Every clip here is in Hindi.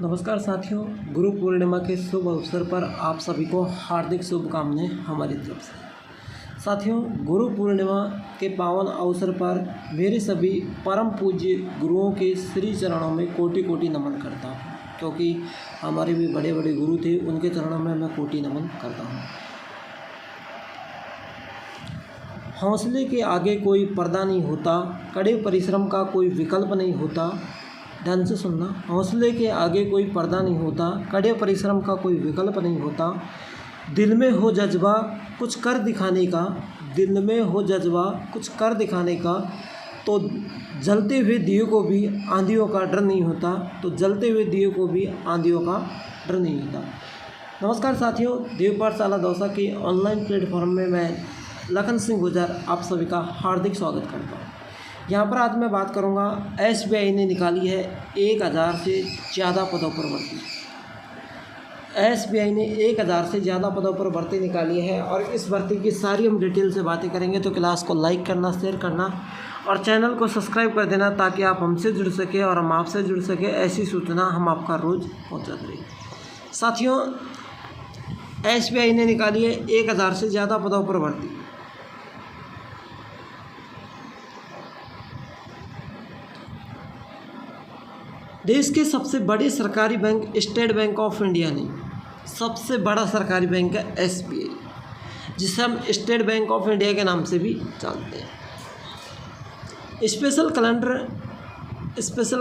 नमस्कार साथियों, गुरु पूर्णिमा के शुभ अवसर पर आप सभी को हार्दिक शुभकामनाएं हमारी तरफ से। साथियों, गुरु पूर्णिमा के पावन अवसर पर मेरे सभी परम पूज्य गुरुओं के श्री चरणों में कोटि कोटि नमन करता हूँ, क्योंकि हमारे भी बड़े बड़े गुरु थे, उनके चरणों में मैं कोटि नमन करता हूँ। हौसले के आगे कोई पर्दा नहीं होता, कड़े परिश्रम का कोई विकल्प नहीं होता। ध्यान से सुनना, हौसले के आगे कोई पर्दा नहीं होता, कड़े परिश्रम का कोई विकल्प नहीं होता। दिल में हो जज्बा कुछ कर दिखाने का, दिल में हो जज्बा कुछ कर दिखाने का, तो जलते हुए दिए को भी आंधियों का डर नहीं होता, तो जलते हुए दिए को भी आंधियों का डर नहीं होता। नमस्कार साथियों, देव पाठशाला दौसा के ऑनलाइन प्लेटफॉर्म में मैं लखन सिंह गुजर आप सभी का हार्दिक स्वागत करता हूँ। यहाँ पर आज मैं बात करूँगा, SBI ने निकाली है 1000 से ज़्यादा पदों पर भर्ती। SBI ने 1000 से ज़्यादा पदों पर भर्ती निकाली है और इस भर्ती की सारी हम डिटेल से बातें करेंगे। तो क्लास को लाइक करना, शेयर करना और चैनल को सब्सक्राइब कर देना, ताकि आप हमसे जुड़ सके और हम आपसे जुड़ सके। ऐसी सूचना हम आपका रोज़ पहुँचाते रहे। साथियों, SBI ने निकाली है 1000 से ज़्यादा पदों पर भर्ती। देश के सबसे बड़े सरकारी bank state bank of India ने, सबसे बड़ा सरकारी बैंक है SBI, जिसे हम स्टेट बैंक ऑफ इंडिया के नाम से भी जानते हैं। स्पेशल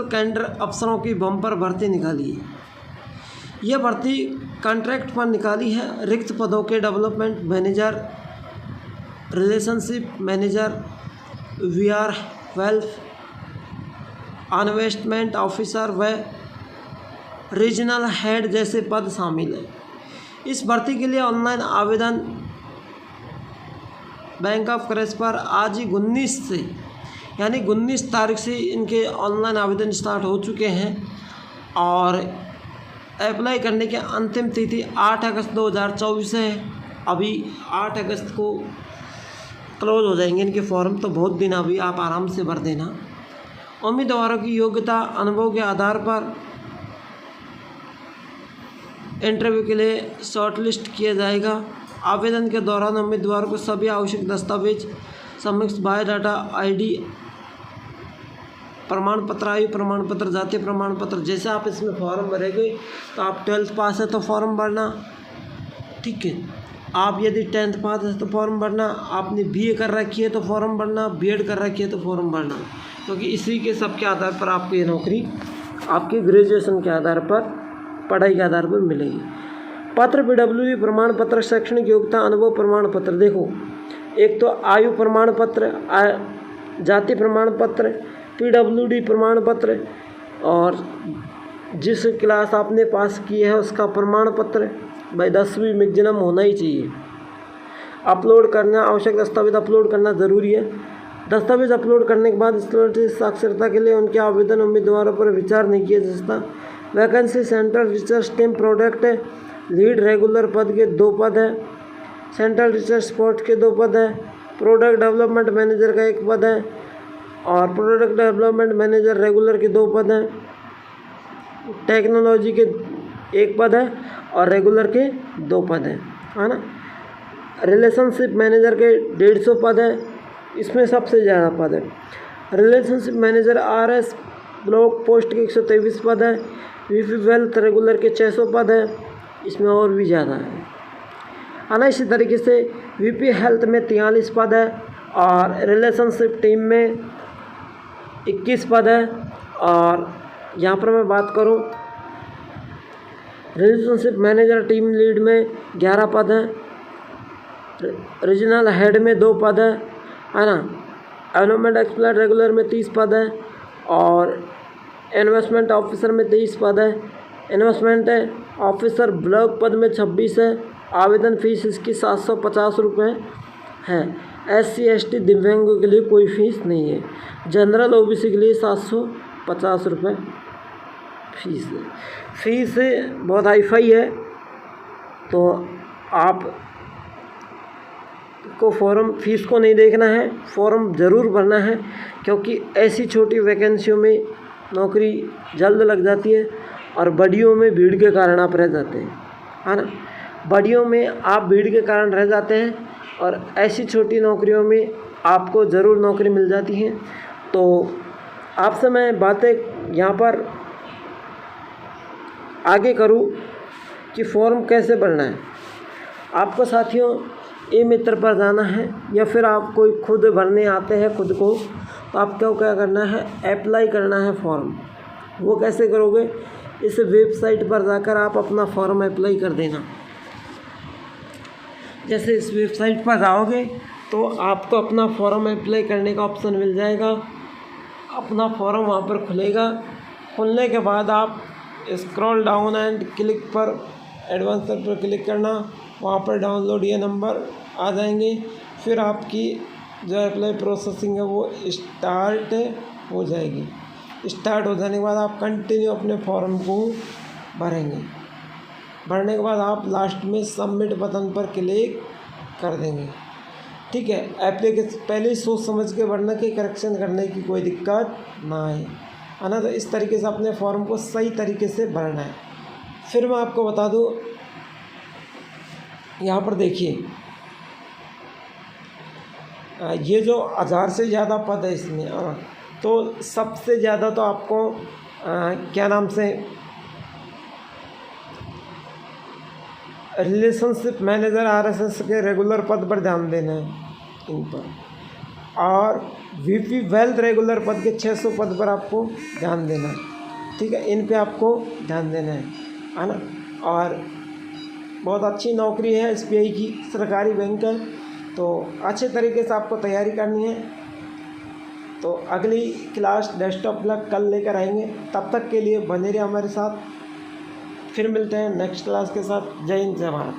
कैडर अफसरों की बम्पर भर्ती निकाली है। यह भर्ती कॉन्ट्रैक्ट पर निकाली है। रिक्त पदों के development manager, relationship manager, VR wealth, investment officer व रीजनल हेड जैसे पद शामिल हैं। इस भर्ती के लिए ऑनलाइन आवेदन बैंक ऑफ क्रैश पर आज ही 19 से, यानी 19 तारीख से इनके ऑनलाइन आवेदन स्टार्ट हो चुके हैं और अप्लाई करने की अंतिम तिथि 8 अगस्त 2024 है। अभी 8 अगस्त को क्लोज हो जाएंगे इनके फॉर्म, तो बहुत दिन अभी आप आराम से भर देना। उम्मीदवारों की योग्यता अनुभव के आधार पर इंटरव्यू के लिए शॉर्टलिस्ट किया जाएगा। आवेदन के दौरान उम्मीदवार को सभी आवश्यक दस्तावेज समक्ष बायोडाटा, ID प्रमाण पत्र, आयु प्रमाण पत्र, जाति प्रमाण पत्र, जैसे आप इसमें फॉर्म भरेंगे तो आप 12th पास है तो फॉर्म भरना, ठीक है। आप यदि 10th पास है तो फॉर्म भरना, आपने BA कर रखी है तो फॉर्म भरना, BEd कर रखी है तो फॉर्म भरना, क्योंकि इसी के सब के आधार पर आपको ये नौकरी आपके ग्रेजुएशन के आधार पर, पढ़ाई के आधार पर मिलेगी। पत्र PWD प्रमाण पत्र, शैक्षणिक योग्यता, अनुभव प्रमाण पत्र। देखो, एक तो आयु प्रमाण पत्र, जाति प्रमाण पत्र, PWD प्रमाण पत्र और जिस क्लास आपने पास की है उसका प्रमाण पत्र, भाई 10वीं मैक्सिमम होना ही चाहिए। अपलोड करना, आवश्यक दस्तावेज अपलोड करना ज़रूरी है। दस्तावेज अपलोड करने के बाद साक्षरता के लिए उनके आवेदन उम्मीदवारों पर विचार नहीं किया जा सकता। Vacancy central research team product है, लीड रेगुलर पद के 2 पद है, सेंट्रल रिसर्च सपोर्ट के 2 पद है, प्रोडक्ट डेवलपमेंट मैनेजर का 1 पद है और प्रोडक्ट डेवलपमेंट मैनेजर रेगुलर के 2 पद हैं, टेक्नोलॉजी के 1 पद है और रेगुलर के 2 पद हैं, है ना। रिलेशनशिप मैनेजर के 150 पद है, इसमें सबसे ज़्यादा पद है। Relationship manager RS block post के 123 पद है। VP वेल्थ रेगुलर के 600 पद है, इसमें और भी ज़्यादा है ना। इसी तरीके से VP हेल्थ में 43 पद है और रिलेशनशिप टीम में 21 पद है। और यहाँ पर मैं बात करूँ, रिलेशनशिप मैनेजर टीम लीड में 11 पद हैं, रीजनल हेड में 2 पद है ना। एनवायरमेंट एक्सपर्ट रेगुलर में 30 पद है और इन्वेस्टमेंट ऑफिसर में 23 पद है। इन्वेस्टमेंट ऑफिसर ब्लॉक पद में 26 है। आवेदन फीस इसकी 750 रुपये है। SC ST दिव्यांगों के लिए कोई फीस नहीं है। जनरल OBC के लिए 750 रुपये फीस है। फीस बहुत हाईफाई है, तो आप को फॉर्म फीस को नहीं देखना है, फॉर्म ज़रूर भरना है, क्योंकि ऐसी छोटी वैकेंसियों में नौकरी जल्द लग जाती है और बड़ियों में भीड़ के कारण आप रह जाते हैं, है ना। बड़ियों में आप भीड़ के कारण रह जाते हैं और ऐसी छोटी नौकरियों में आपको ज़रूर नौकरी मिल जाती है। तो आपसे मैं बातें यहाँ पर आगे करूँ कि फॉर्म कैसे भरना है। आपको साथियों ई मित्र पर जाना है या फिर आप कोई खुद भरने आते हैं खुद को, तो आपको क्या करना है, अप्लाई करना है फॉर्म। वो कैसे करोगे, इस वेबसाइट पर जाकर आप अपना फॉर्म अप्लाई कर देना। जैसे इस वेबसाइट पर जाओगे तो आपको अपना फॉर्म अप्लाई करने का ऑप्शन मिल जाएगा। अपना फॉर्म वहाँ पर खुलेगा। खुलने के बाद आप स्क्रॉल डाउन एंड क्लिक पर एडवांसर पर क्लिक करना, वहाँ पर डाउनलोड ये नंबर आ जाएंगे। फिर आपकी जो अप्लाई प्रोसेसिंग है वो स्टार्ट हो जाएगी। स्टार्ट हो जाने के बाद आप कंटिन्यू अपने फॉर्म को भरेंगे। भरने के बाद आप लास्ट में सबमिट बटन पर क्लिक कर देंगे। ठीक है, एप्लीकेशन पहले ही सोच समझ के भरना कि करेक्शन करने की कोई दिक्कत ना आए, है ना। तो इस तरीके से अपने फॉर्म को सही तरीके से भरना है। फिर मैं आपको बता दूं, यहाँ पर देखिए ये जो 1000 से ज़्यादा पद है इसमें, तो सबसे ज़्यादा तो आपको क्या नाम से रिलेशनशिप मैनेजर RSS के रेगुलर पद पर ध्यान देना है इन पर, और VP वेल्थ रेगुलर पद के 600 पद पर आपको ध्यान देना है। ठीक है, इन पे आपको ध्यान देना है ना। और बहुत अच्छी नौकरी है SBI की, सरकारी बैंक है, तो अच्छे तरीके से आपको तैयारी करनी है। तो अगली क्लास डेस्कटॉप ब्लॉग कल लेकर आएंगे। तब तक के लिए बने रहिए हमारे साथ। फिर मिलते हैं नेक्स्ट क्लास के साथ। जय हिंद, जय भारत।